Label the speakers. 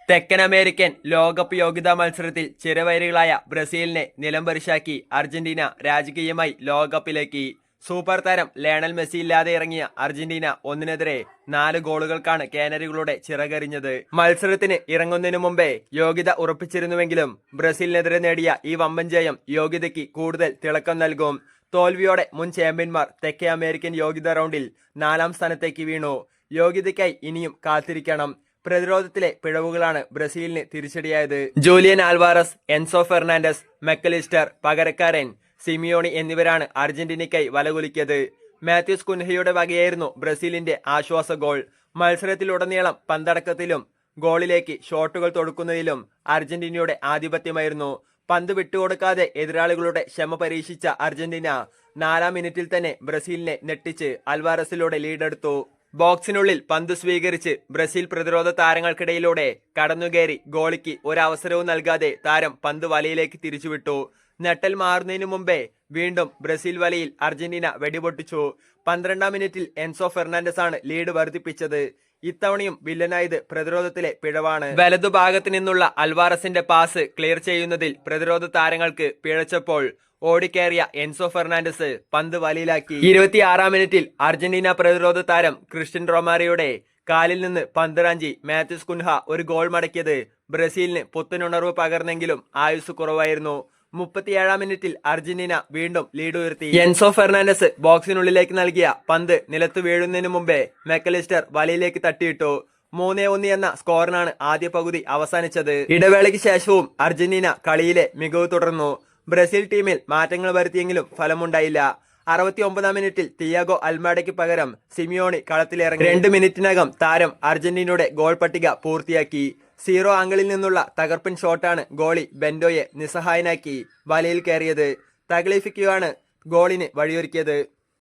Speaker 1: തെക്കൻ അമേരിക്കൻ ലോകകപ്പ് യോഗ്യതാ മത്സരത്തിൽ ചിരവൈരികളായ ബ്രസീലിനെ നിലംപരിശാക്കി അർജന്റീന രാജകീയമായി ലോകകപ്പിലേക്ക്. സൂപ്പർ താരം ലയണൽ മെസ്സി ഇല്ലാതെ ഇറങ്ങിയ അർജന്റീന 1-നെതിരെ 4 ഗോളുകൾക്കാണ് കാനറികളുടെ ചിറകരിഞ്ഞത്. മത്സരത്തിന് ഇറങ്ങുന്നതിനു മുമ്പേ യോഗ്യത ഉറപ്പിച്ചിരുന്നുവെങ്കിലും ബ്രസീലിനെതിരെ നേടിയ ഈ വമ്പൻ ജയം യോഗ്യതയ്ക്ക് കൂടുതൽ തിളക്കം നൽകും. തോൽവിയോടെ മുൻ ചാമ്പ്യന്മാർ തെക്കേ അമേരിക്കൻ യോഗ്യതാ റൗണ്ടിൽ 4ാം സ്ഥാനത്തേക്ക് വീണു. യോഗ്യതയ്ക്കായി ഇനിയും കാത്തിരിക്കണം. പ്രതിരോധത്തിലെ പിഴവുകളാണ് ബ്രസീലിന് തിരിച്ചടിയായത്. Julian Alvares, Enzo Fernandez, Mac Allister, പകരക്കാരൻ സിമിയോണി എന്നിവരാണ് അർജന്റീനയ്ക്കായി വലകുലുക്കിയത്. മാത്യൂസ് കുൻഹയുടെ വകയായിരുന്നു ബ്രസീലിന്റെ ആശ്വാസ ഗോൾ. മത്സരത്തിലുടനീളം പന്തടക്കത്തിലും ഗോളിലേക്ക് ഷോട്ടുകൾ തൊടുക്കുന്നതിലും അർജന്റീനയുടെ ആധിപത്യമായിരുന്നു. പന്ത് വിട്ടുകൊടുക്കാതെ എതിരാളികളുടെ ക്ഷമ പരീക്ഷിച്ച അർജന്റീന 4ാം മിനിറ്റിൽ തന്നെ ബ്രസീലിനെ ഞെട്ടിച്ച് അൽവാരസിലൂടെ ലീഡെടുത്തു. ബോക്സിനുള്ളിൽ പന്ത് സ്വീകരിച്ച് ബ്രസീൽ പ്രതിരോധ താരങ്ങൾക്കിടയിലൂടെ കടന്നുകയറി ഗോളിക്ക് ഒരവസരവും നൽകാതെ താരം പന്ത് വലയിലേക്ക് തിരിച്ചുവിട്ടു. നെട്ടൽ മാറുന്നതിനു മുമ്പേ വീണ്ടും ബ്രസീൽ വലയിൽ അർജന്റീന വെടിപൊട്ടിച്ചു. 12ാം മിനിറ്റിൽ എൻസോ ഫെർണാണ്ടസ് ആണ് ലീഡ് വർദ്ധിപ്പിച്ചത്. ഇത്തവണയും വില്ലനായത് പ്രതിരോധത്തിലെ പിഴവാണ്. വലതുഭാഗത്ത് നിന്നുള്ള അൽവാരസിന്റെ പാസ് ക്ലിയർ ചെയ്യുന്നതിൽ പ്രതിരോധ താരങ്ങൾക്ക് പിഴച്ചപ്പോൾ ഓടിക്കയറിയ എൻസോ ഫെർണാണ്ടസ് പന്ത് വലയിലാക്കി. 26ാം മിനിറ്റിൽ അർജന്റീന പ്രതിരോധ താരം ക്രിസ്റ്റ്യൻ റൊമാരിയോയുടെ കാലിൽ നിന്ന് പന്തിറാഞ്ചി മാത്യൂസ് കുൻഹ ഒരു ഗോൾ മടക്കിയത് ബ്രസീലിന് പുത്തനുണർവ് പകർന്നെങ്കിലും ആയുസ് കുറവായിരുന്നു. 37ാം മിനിറ്റിൽ അർജന്റീന വീണ്ടും ലീഡ് ഉയർത്തി. എൻസോ ഫെർണാണ്ടസ് ബോക്സിനുള്ളിലേക്ക് നൽകിയ പന്ത് നിലത്ത് വീഴുന്നതിനു മുമ്പേ മെക്കലിസ്റ്റർ വലയിലേക്ക് തട്ടിയിട്ടു. 3-1 എന്ന സ്കോറിനാണ് ആദ്യ പകുതി അവസാനിച്ചത്. ഇടവേളയ്ക്ക് ശേഷവും അർജന്റീന കളിയിലെ മികവ് തുടർന്നു. ബ്രസീൽ ടീമിൽ മാറ്റങ്ങൾ വരുത്തിയെങ്കിലും ഫലമുണ്ടായില്ല. 69ാം മിനിറ്റിൽ തിയാഗോ അൽമാഡയ്ക്ക് പകരം സിമിയോണി കളത്തിലിറങ്ങി. 2 മിനിറ്റിനകം താരം അർജന്റീനയുടെ ഗോൾ പട്ടിക പൂർത്തിയാക്കി. 0 ആംഗിളിൽ നിന്നുള്ള തകർപ്പൻ ഷോട്ടാണ് ഗോളി ബെൻഡോയെ നിസ്സഹായനാക്കി വലയിൽ കയറിയത്. തഗ്ലിഫിക്കുകയാണ് ഗോളിന് വഴിയൊരുക്കിയത്.